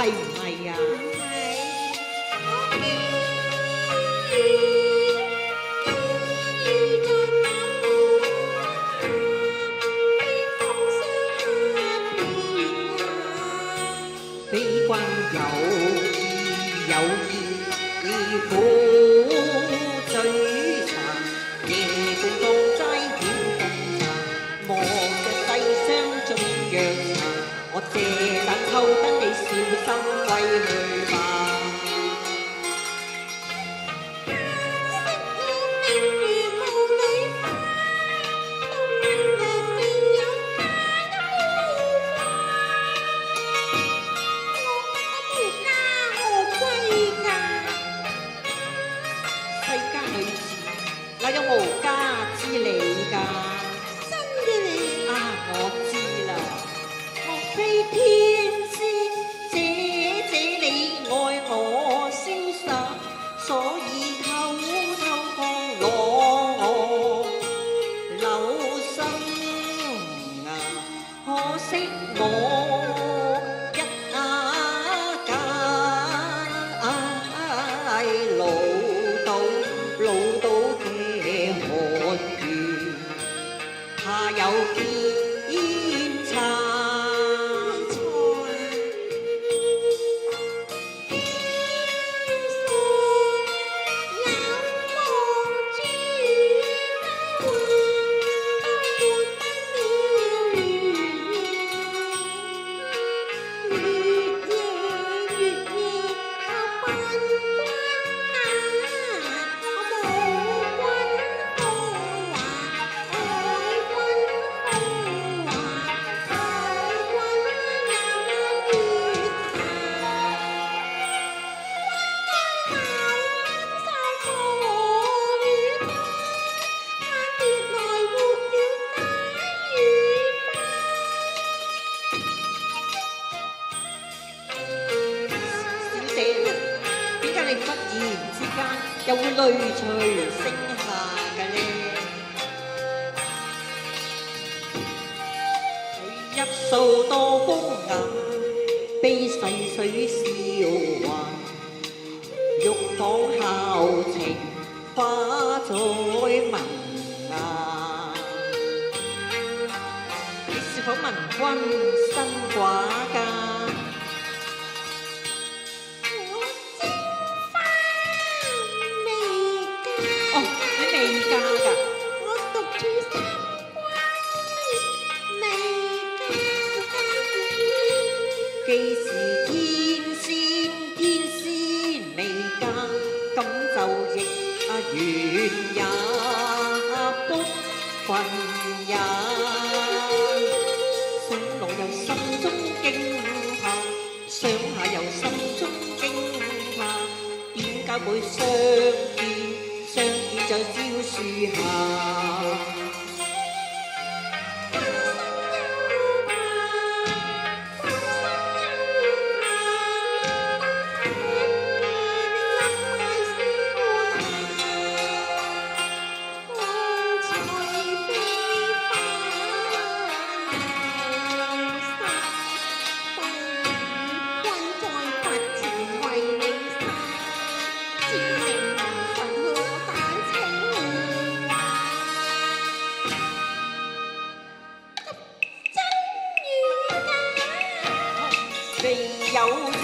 係唔係啊？非君有意有意苦追尋，夜半當齋點紅茶，望着世上盡若塵。我借膽偷燈，你小心歸去吧。我有無家之理㗎，真嘅你啊！我知啦，莫非天仙姐你愛我瀟灑，所以偷偷放我留心啊！可惜我一介老到怕有偏差，你忽然之間又會淚隨星下嘅呢？一掃多風暗，悲逝水笑還，欲訪校情花在文啊！你是否聞君新寡家？既是天仙未嫁，咁就亦緣也福分也。想落又心中驚怕，想下又心中驚怕，點解會相見在蕉樹下？未有參